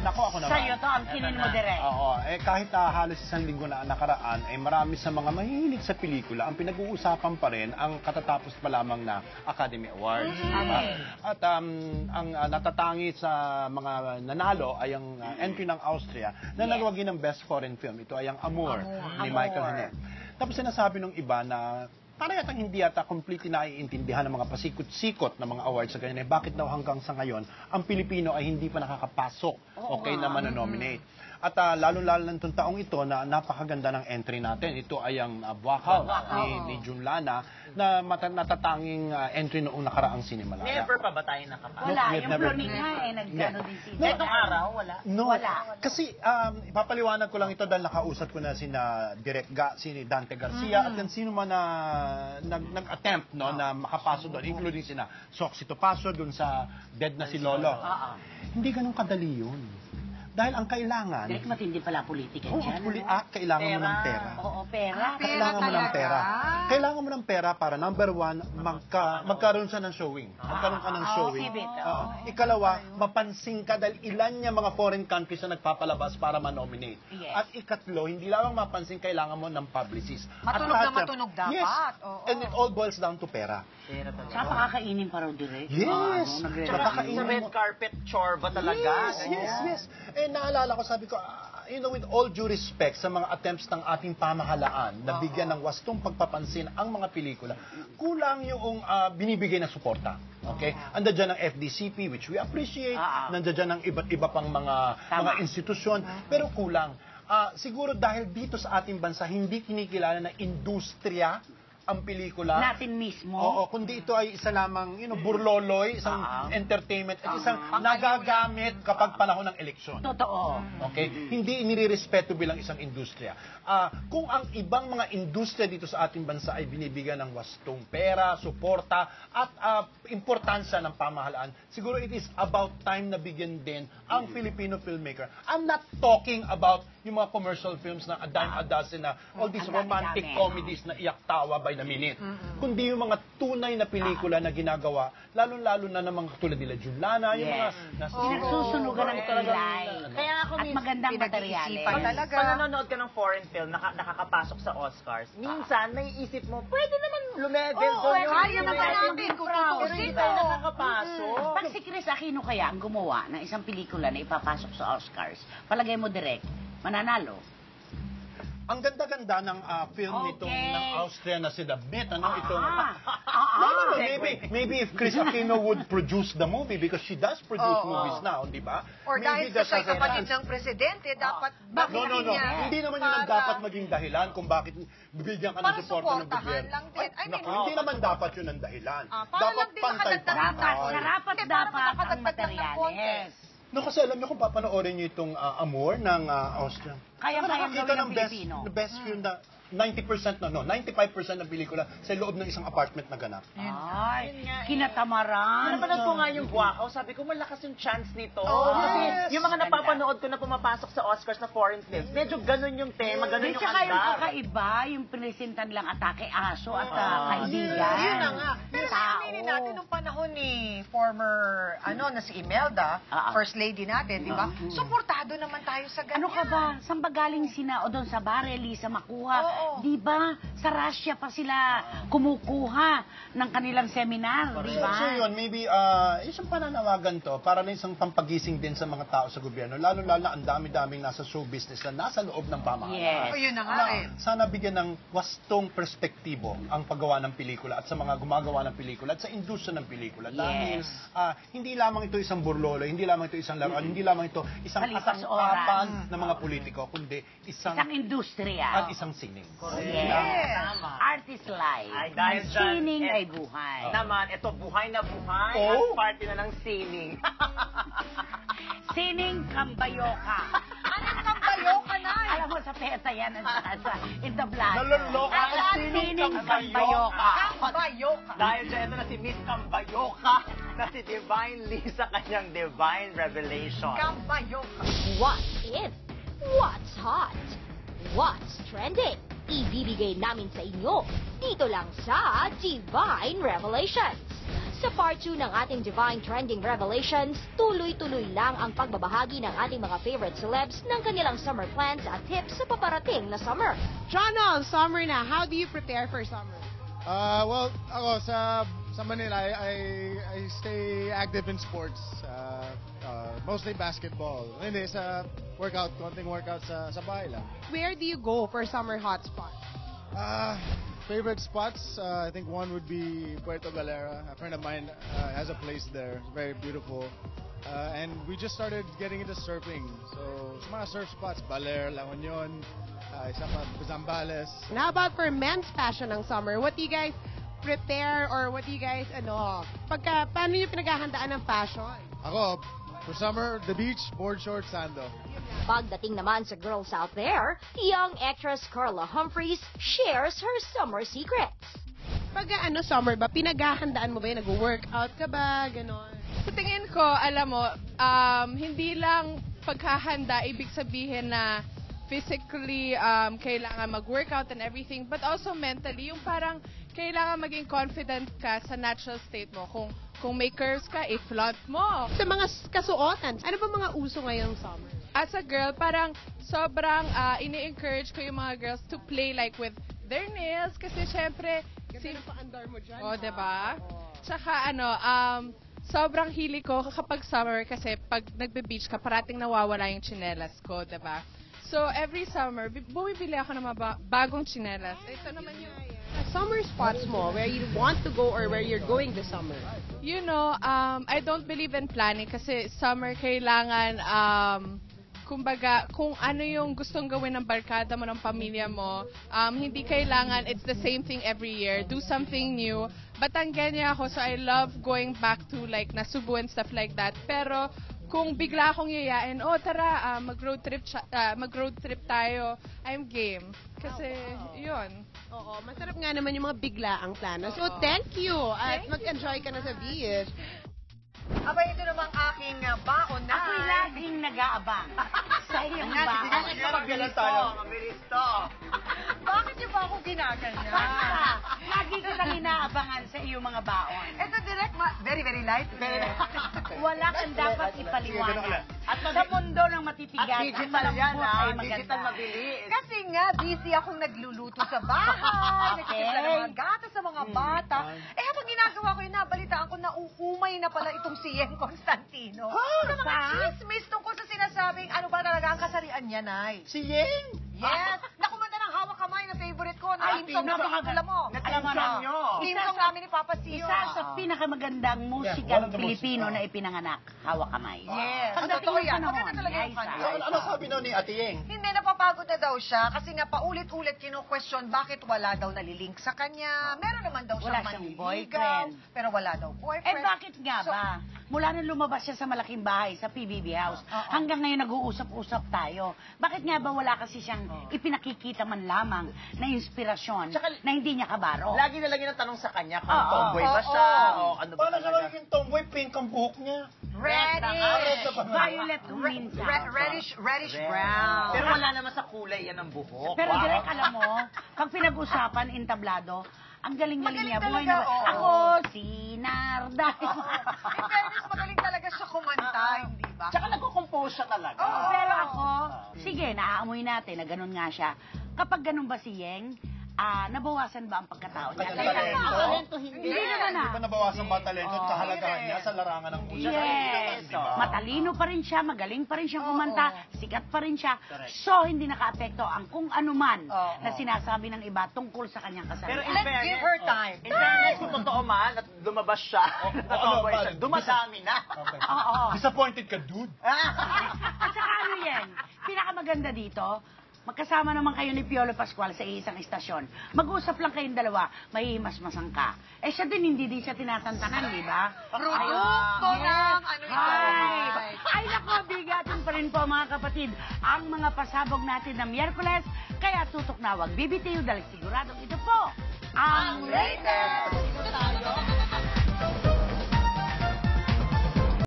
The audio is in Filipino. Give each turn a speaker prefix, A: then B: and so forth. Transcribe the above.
A: Ako naman.
B: Sa'yo to, ang kinin mo direct.
A: Oo. Kahit halos isang linggo na nakaraan, marami sa mga mahihilig sa pelikula, ang pinag-uusapan pa rin ang katatapos pa lamang na Academy Awards. Diba? At ang natatangi sa mga nanalo ay ang entry ng Austria na nagwagi ng Best Foreign Film. Ito ay ang Amour ni Michael Haneke. Tapos sinasabi ng iba na parang yatang hindi yata completely naiintindihan ng mga pasikot-sikot na mga awards sa ganyan. Bakit daw hanggang sa ngayon, ang Pilipino ay hindi pa nakakapasok na manonominate. At lalo-lalo ng taong ito na napakaganda ng entry natin. Ito ay ang Buakaw ni Junlana na natatanging entry noong nakaraang Cinemalaya.
C: Never pa ba tayo nakapasok?
B: Wala, yung Bruning nga nagkano din sila.
C: Itong araw, wala?
A: No, kasi ipapaliwanag ko lang ito dahil nakausap ko na si Dante Garcia at yan sino man na nag-attempt na makapasok doon, including sina Soxy Topacio doon sa dead na si Lolo. Hindi ganun kadali yun. Dahil ang kailangan...
B: Direk matindi pala politika dyan.
A: Kailangan mo ng pera.
B: Oo, pera.
A: Kailangan mo ng pera. Kailangan mo ng pera para, number one, magkaroon siya ng showing. Magkaroon ka ng showing. Ikalawa, mapansin ka dahil ilan niya mga foreign countries na nagpapalabas para ma-nominate. At ikatlo, hindi lamang mapansin, kailangan mo ng publicist.
D: Matunog na matunog dapat.
A: Yes. And it all boils down to pera.
B: Saka pakakainin pa raw direct.
A: Yes.
C: Sa red carpet chorba talaga.
A: Yes. Naalala ko, sabi ko, with all due respect sa mga attempts ng ating pamahalaan na bigyan ng wastong pagpapansin ang mga pelikula, kulang yung binibigay na suporta. Okay? Andiyan dyan ang FDCP, which we appreciate. Nandiyan dyan ang iba't iba pang mga institusyon. Pero kulang. Siguro dahil dito sa ating bansa, hindi kinikilala na industriya ang pelikula.
B: Natin mismo.
A: Oo, kundi ito ay isa lamang, burloloy, isang entertainment, at isang nagagamit kapag panahon ng eleksyon.
B: Totoo.
A: Okay? Hindi inirerespeto bilang isang industriya. Kung ang ibang mga industriya dito sa ating bansa ay binibigyan ng wastong pera, suporta, at importansya ng pamahalaan, siguro it is about time na bigyan din ang Filipino filmmaker. I'm not talking about yung mga commercial films na a dime a dozen na all these romantic comedies na iyak-tawa by the minute. Kundi yung mga tunay na pelikula na ginagawa, lalo-lalo na namang katulad nila Junlana, yung mga
B: pinagsusunugan ng kilay.
C: Kaya ako
B: at magandang materyales.
C: Pag nanonood ka ng foreign film, nakakapasok sa Oscars, minsan naiisip mo, pwede naman lumevel doon.
D: Kaya naman natin kung tutusin ito.
C: Nakakapasok.
B: Pag si Chris Aquino kaya ang gumawa ng isang pelikula na ipapasok sa Oscars, palagay mo direct, mananalo.
A: Ang ganda-ganda ng film nitong ng Austria na si The Myth, maybe if Chris Aquino would produce the movie because she does produce movies now, di ba?
D: Or dahil sa kapatid ng presidente, dapat
A: No. Hindi naman yun ang dapat maging dahilan kung bakit bibigyan ka ng suporta ng gobyerno.
D: lang din.
A: Hindi naman dapat yun ang dahilan. Dapat
B: Dapat ang materyales.
A: No, kasi alam niyo kung papanoorin niyo itong Amour ng Austria.
B: Kaya-kaya gawin ng Pilipino.
A: The best film na 90% 95% ng pelikula sa loob ng isang apartment na ganap.
B: Ay, kinatamaran.
C: Napanood ko nga yung Buakaw, sabi ko malakas yung chance nito. Kasi yung mga napapanood ko na pumapasok sa Oscars na foreign films, medyo ganun yung tema, ganun yung
B: Tsaka yung
C: andar.
B: kakaiba, yung presentan lang atake aso at kaibigan.
D: Yun na nga. Pero aminin natin nung panahon ni former, na si Imelda, First Lady natin, di ba? Suportado naman tayo sa ganyan.
B: Ano ka ba? Saan ba galing sina o doon sa Barely, sa Makuha? Di ba? Sa Russia pa sila kumukuha ng kanilang seminar, di ba?
A: So yun, maybe isang pananawagan to para na isang pampagising din sa mga tao sa gobyerno. Lalo-lalo ang dami-daming nasa show business na nasa loob ng pamahalaan.
B: Yes.
D: Yun na nga rin.
A: Sana bigyan ng wastong perspektibo ang paggawa ng pelikula at sa mga gumagawa ng pelikula at sa industriya ng pelikula. Dahil hindi lamang ito isang burlolo, hindi lamang ito isang laruan, hindi lamang ito isang atapan ng mga politiko, kundi isang
B: industriya
A: at isang sining.
B: Yes. Artist life.
C: Ay, dahil dyan,
B: sining ay buhay.
C: Naman, ito buhay na buhay at party na ng sining.
B: Sining Kambayoka.
D: Anong Kambayoka na?
B: Alam mo, sa PETA yan at sa entablado.
A: Naloloka ang sining
B: Kambayoka.
D: Kambayoka.
C: Dahil dyan, ito na si Miss Kambayoka na si Divine Lee sa kanyang Divine Revelation.
D: Kambayoka.
E: What's in? What's hot? What's trending? Ibibigay namin sa inyo dito lang sa Divine Revelations. Sa part 2 ng ating Divine Trending Revelations, tuloy-tuloy lang ang pagbabahagi ng ating mga favorite celebs ng kanilang summer plans at tips sa paparating na summer.
F: Jonal, summer na. How do you prepare for summer?
G: Well, ako sa Manila, I stay active in sports. Mostly basketball. Hindi, sa konting workout sa bahay lang.
F: Where do you go for summer hotspots?
G: Favorite spots, I think one would be Puerto Galera. A friend of mine has a place there. It's very beautiful. And we just started getting into surfing. So, sa mga surf spots, Baler, La Union, isa pa, Zambales.
F: And how about for men's fashion ng summer? What do you guys prepare or what do you guys, paano yung pinaghahandaan ng fashion?
G: Ako, for summer, the beach, board shorts, sando.
E: Pagdating naman sa girls out there, young actress Carla Humphries shares her summer secrets.
F: Pag summer ba, pinaghahandaan mo ba yun? Nag-workout ka ba? Ganon.
H: Sa tingin ko, alam mo, hindi lang paghahanda, ibig sabihin na physically kailangan mag-workout and everything, but also mentally, yung parang kailangan maging confident ka sa natural state mo. Kung may curves ka, i-flaunt mo.
F: Sa mga kasuotan, ano ba mga uso ngayong summer?
H: As a girl, parang sobrang ini-encourage ko yung mga girls to play like with their nails kasi syempre...
F: Ganda ng paandar mo dyan.
H: Oh, diba? Tsaka sobrang hili ko kapag summer kasi pag nagbe-beach ka, parating nawawala yung tsinelas ko, diba? So, every summer, bumibili ako ng mga bagong tsinelas. Ito naman yung...
F: Summer spots mo, where you want to go or where you're going this summer?
H: You know, I don't believe in planning kasi summer kailangan, kumbaga, kung ano yung gustong gawin ng barkada mo, ng pamilya mo, hindi kailangan it's the same thing every year. Do something new. Batanggenya ako, so I love going back to like Nasubu and stuff like that. Pero, kung bigla akong yayain, tara, mag-road trip tayo, I'm game. Kasi, yun.
F: Oo, masarap nga naman yung mga biglaang plano. So, thank you. At mag-enjoy ka na sa beach.
D: Aba, ito namang aking baon na.
B: Ako'y laging nag-aabang sa iyong baon.
C: Mabilis to.
D: Bakit niyo ba ako ginaganyan?
B: Lagi ko nang inaabangan sa iyong mga baon.
D: Ito direct, very, very light.
B: Wala kang dapat ipaliwanag. At sa mundo ng matitigas,
C: At digital yan,
B: ay maganda.
C: digital mabilis.
D: Kasi nga, busy akong nagluluto sa bahay. Nagtitigla ng mga gatas sa mga bata. Habang ginagawa ko yun, nabalitaan ko na uumay na pala itong si Yeng Constantino. Sa mga chismis tungkol sa sinasabing ano ba talaga ang kasarian niya, Nay.
C: Si Yeng?
D: Yes! Nakumanda ng hawak kamay na favorite ko na team song na alam mo.
C: Team song nyo.
D: Team song namin ni Papa Sio.
B: Isa sa pinakamagandang musikang Pilipino na ipinanganak, Hawak Kamay.
D: Yes.
B: Pagdating
D: Totoo
B: ng
D: yan.
B: panahon,
D: Maganda talaga yung
B: Liza.
D: kanya.
C: Ano sabi daw ni Ate Yeng?
D: Hindi, napapagod na daw siya kasi nga paulit-ulit kino-question bakit wala daw nalilink sa kanya. Meron naman daw
B: Wala
D: siyang
B: siyang
D: manliligaw,
B: boyfriend.
D: pero wala daw boyfriend.
B: Bakit nga ba? Mula nang lumabas siya sa malaking bahay, sa PBB House, hanggang ngayon nag-uusap-usap tayo. Bakit nga ba wala kasi siyang ipinakikita man lamang na inspirasyon na hindi niya kabaro?
C: Lagi na lagi ng tanong sa kanya kung tomboy ba siya o ano ba
A: Paano
C: talaga.
A: naman yung tomboy, pink ang buhok niya?
B: Violet minsan.
D: Reddish brown.
C: Pero wala naman sa kulay yan ang buhok.
B: Pero direct, alam mo, pag pinag-usapan, entablado, ang galing-galing niya. Buhay na
D: talaga, oo.
B: Ako, si Narda.
D: In fairness, magaling talaga siya kumanta, hindi ba?
C: Tsaka nagko-compose siya talaga.
B: Pero ako, sige, naaamoy natin na ganun nga siya. Kapag ganun ba si Yeng, nabawasan ba ang pagkatao niya?
C: Talento, hindi.
B: Hindi naman
A: Hindi ba nabawasan ba talento at kahalagahan niya sa larangan ng musika?
B: Yes.
A: Di ba?
B: Matalino pa rin siya, magaling pa rin siyang kumanta, sikat pa rin siya. So, hindi nakaapekto ang kung ano man na sinasabi ng iba tungkol sa kanyang
C: Pero
B: kasalanan.
C: in
D: Let's give her time.
C: In fairness, kung totoo man at lumabas siya, natomboy siya, dumadami na.
A: Okay.
B: Oo.
A: Disappointed ka, dude.
B: At saka ano yan, pinakamaganda dito, magkasama naman kayo ni Piolo Pascual sa isang istasyon. Mag-usap lang kayong dalawa, mahihimas-masang ka. Siya din, hindi din siya tinatantanan, di ba?
D: Produkto ng ano ito.
B: Ay, nako, bigatin pa rin po mga kapatid ang mga pasabog natin na Miyerkules. Kaya tutok na, wag bibitiw dahil siguradong ito po ang latest!